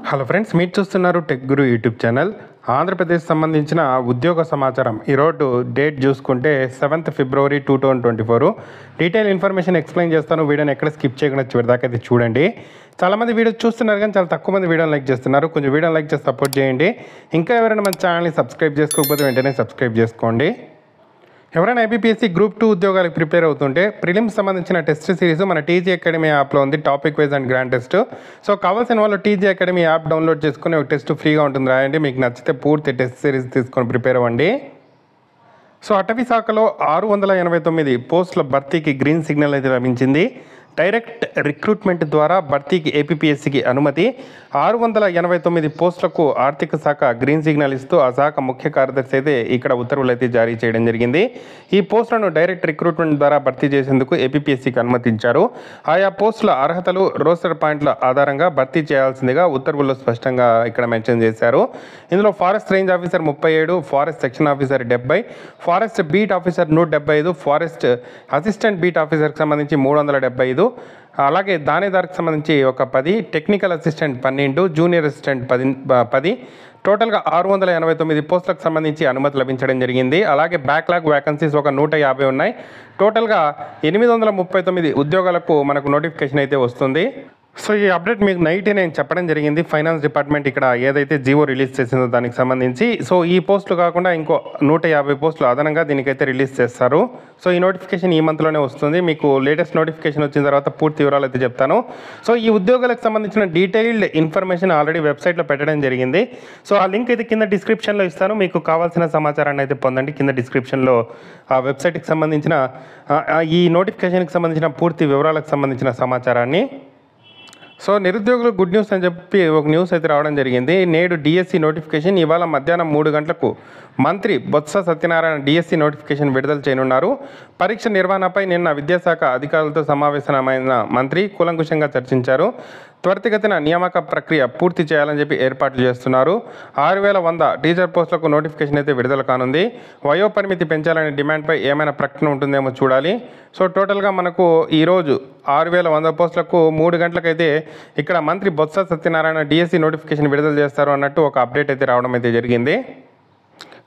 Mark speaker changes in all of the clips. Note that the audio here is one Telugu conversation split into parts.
Speaker 1: హలో ఫ్రెండ్స్, మీరు చూస్తున్నారు టెక్ గురు యూట్యూబ్ ఛానల్. ఆంధ్రప్రదేశ్ సంబంధించిన ఉద్యోగ సమాచారం ఈరోజు డేట్ చూసుకుంటే 7th February 2024. Detail information explain చేస్తాను. వీడియోని ఎక్కడ స్కిప్ చేయకుండా చివరిదాకా అయితే చూడండి. చాలామంది వీడియో చూస్తున్నారు కానీ చాలా తక్కువ మంది వీడియోని లైక్ చేస్తున్నారు. కొంచెం వీడియోని లైక్ చేసి సపోర్ట్ చేయండి. ఇంకా ఎవరైనా మన ఛానల్ని సబ్స్క్రైబ్ చేసుకోకపోతే వెంటనే సబ్స్క్రైబ్ చేసుకోండి. ఎవరైనా ఏపీఎస్సీ గ్రూప్ 2 ఉద్యోగాలకు ప్రిపేర్ అవుతుంటే ప్రిలిమ్స్ సంబంధించిన టెస్ట్ సిరీస్ మన టీజీ అకాడమీ యాప్లో ఉంది. Topic wise and grand test. So కావాల్సిన వాళ్ళు టీజీ అకాడమీ యాప్ డౌన్లోడ్ చేసుకుని ఒక టెస్ట్ ఫ్రీగా ఉంటుంది, రాయండి. మీకు నచ్చితే పూర్తి టెస్ట్ సిరీస్ తీసుకొని ప్రిపేర్ అవ్వండి. సో అటవీ శాఖలో 689 పోస్టుల భర్తీకి గ్రీన్ సిగ్నల్ అయితే లభించింది. డైరెక్ట్ రిక్రూట్మెంట్ ద్వారా భర్తీకి ఏపీఎస్సీకి అనుమతి. 689 పోస్టులకు ఆర్థిక శాఖ గ్రీన్ సిగ్నల్ ఇస్తూ ఆ శాఖ ముఖ్య కార్యదర్శి అయితే ఇక్కడ ఉత్తర్వులు అయితే జారీ చేయడం జరిగింది. ఈ పోస్టులను డైరెక్ట్ రిక్రూట్మెంట్ ద్వారా భర్తీ చేసేందుకు ఏపీఎస్సీకి అనుమతించారు. ఆయా పోస్టుల అర్హతలు రోస్టర్ పాయింట్ల ఆధారంగా భర్తీ చేయాల్సిందిగా ఉత్తర్వుల్లో స్పష్టంగా ఇక్కడ మెన్షన్ చేశారు. ఇందులో forest range officer 37, forest section officer 70, forest beat officer 175, forest assistant beat ఆఫీసర్కి సంబంధించి 375, అలాగే దానేదార్కి సంబంధించి ఒక 10, టెక్నికల్ అసిస్టెంట్ 12, జూనియర్ అసిస్టెంట్ 10, టోటల్గా 689 పోస్టులకు సంబంధించి అనుమతి లభించడం జరిగింది. అలాగే బ్యాక్లాగ్ వ్యాకన్సీస్ ఒక 150 ఉన్నాయి. టోటల్గా 839 ఉద్యోగాలకు మనకు నోటిఫికేషన్ అయితే వస్తుంది. సో ఈ అప్డేట్ మీకు నైటే నేను చెప్పడం జరిగింది. ఫైనాన్స్ డిపార్ట్మెంట్ ఇక్కడ ఏదైతే జీవో రిలీజ్ చేసిందో దానికి సంబంధించి. సో ఈ పోస్టులు కాకుండా ఇంకో 150 పోస్టులు అదనంగా దీనికైతే రిలీజ్ చేస్తారు. సో ఈ నోటిఫికేషన్ ఈ మంత్లోనే వస్తుంది. మీకు లేటెస్ట్ నోటిఫికేషన్ వచ్చిన తర్వాత పూర్తి వివరాలు అయితే చెప్తాను. సో ఈ ఉద్యోగాలకు సంబంధించిన డీటెయిల్డ్ ఇన్ఫర్మేషన్ ఆల్రెడీ వెబ్సైట్లో పెట్టడం జరిగింది. సో ఆ లింక్ అయితే కింద డిస్క్రిప్షన్లో ఇస్తాను. మీకు కావాల్సిన సమాచారాన్ని అయితే పొందండి. కింద డిస్క్రిప్షన్లో ఆ వెబ్సైట్కి సంబంధించిన ఈ నోటిఫికేషన్కి సంబంధించిన పూర్తి వివరాలకు సంబంధించిన సమాచారాన్ని. సో నిరుద్యోగులు గుడ్ న్యూస్ అని చెప్పి ఒక న్యూస్ అయితే రావడం జరిగింది. నేడు డిఎస్సి నోటిఫికేషన్ ఇవాళ మధ్యాహ్నం 3 గంటలకు మంత్రి బొత్స సత్యనారాయణ డిఎస్సి నోటిఫికేషన్ విడుదల చేయనున్నారు. పరీక్ష నిర్వహణపై నిన్న విద్యాశాఖ అధికారులతో సమావేశమైన మంత్రి కూలంకుషంగా చర్చించారు. త్వరితగతిన నియామక ప్రక్రియ పూర్తి చేయాలని చెప్పి ఏర్పాట్లు చేస్తున్నారు. 6100 టీచర్ పోస్టులకు నోటిఫికేషన్ అయితే విడుదల కానుంది. వయోపరిమితి పెంచాలనే డిమాండ్పై ఏమైనా ప్రకటన ఉంటుందేమో చూడాలి. సో టోటల్గా మనకు ఈరోజు 6100 పోస్టులకు 3 గంటలకైతే ఇక్కడ మంత్రి బొత్స సత్యనారాయణ డిఎస్సి నోటిఫికేషన్ విడుదల చేస్తారు అన్నట్టు ఒక అప్డేట్ అయితే రావడం అయితే జరిగింది.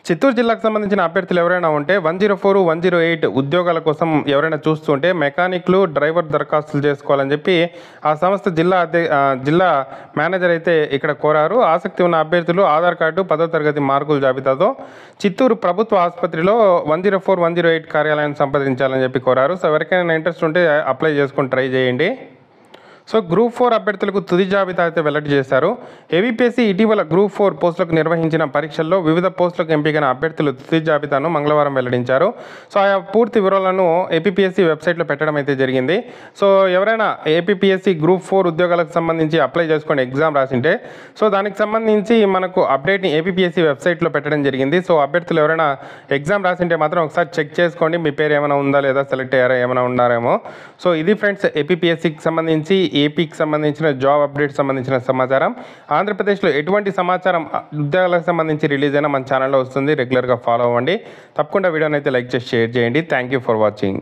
Speaker 1: చిత్తూరు జిల్లాకు సంబంధించిన అభ్యర్థులు ఎవరైనా ఉంటే 104, 108 ఉద్యోగాల కోసం ఎవరైనా చూస్తుంటే మెకానిక్లు, డ్రైవర్ దరఖాస్తులు చేసుకోవాలని చెప్పి ఆ సంస్థ జిల్లా మేనేజర్ అయితే ఇక్కడ కోరారు. ఆసక్తి ఉన్న అభ్యర్థులు ఆధార్ కార్డు, 10వ తరగతి మార్కుల జాబితాతో చిత్తూరు ప్రభుత్వ ఆసుపత్రిలో 104, 108 కార్యాలయాన్ని సంప్రదించాలని చెప్పి కోరారు. సో ఎవరికైనా ఇంట్రెస్ట్ ఉంటే అప్లై చేసుకొని ట్రై చేయండి. సో గ్రూప్ 4 అభ్యర్థులకు తుది జాబితా అయితే వెల్లడి చేశారు. ఏపీఎస్సీ ఇటీవల గ్రూప్ 4 పోస్టులకు నిర్వహించిన పరీక్షల్లో వివిధ పోస్టులకు ఎంపికైన అభ్యర్థుల తుది జాబితాను మంగళవారం వెల్లడించారు. సో ఆయా పూర్తి వివరాలను ఏపీఎస్సీ వెబ్సైట్లో పెట్టడం అయితే జరిగింది. సో ఎవరైనా ఏపీఎస్సీ గ్రూప్ 4 ఉద్యోగాలకు సంబంధించి అప్లై చేసుకొని ఎగ్జామ్ రాసింటే సో దానికి సంబంధించి మనకు అప్డేట్ని ఏపీఎస్సీ వెబ్సైట్లో పెట్టడం జరిగింది. సో అభ్యర్థులు ఎవరైనా ఎగ్జామ్ రాసింటే మాత్రం ఒకసారి చెక్ చేసుకోండి, మీ పేరు ఏమైనా ఉందా లేదా, సెలెక్ట్ అయ్యారా, ఏమైనా ఉన్నారేమో. సో ఇది ఫ్రెండ్స్ ఏపీఎస్సీకి సంబంధించి ఏపీకి సంబంధించిన జాబ్ అప్డేట్ సంబంధించిన సమాచారం. ఆంధ్రప్రదేశ్లో ఎటువంటి సమాచారం ఉద్యోగాలకు సంబంధించి రిలీజ్ అయినా మన ఛానల్లో వస్తుంది. రెగ్యులర్గా ఫాలో అవ్వండి. తప్పకుండా వీడియోని అయితే లైక్ చేసి షేర్ చేయండి. Thank you for watching.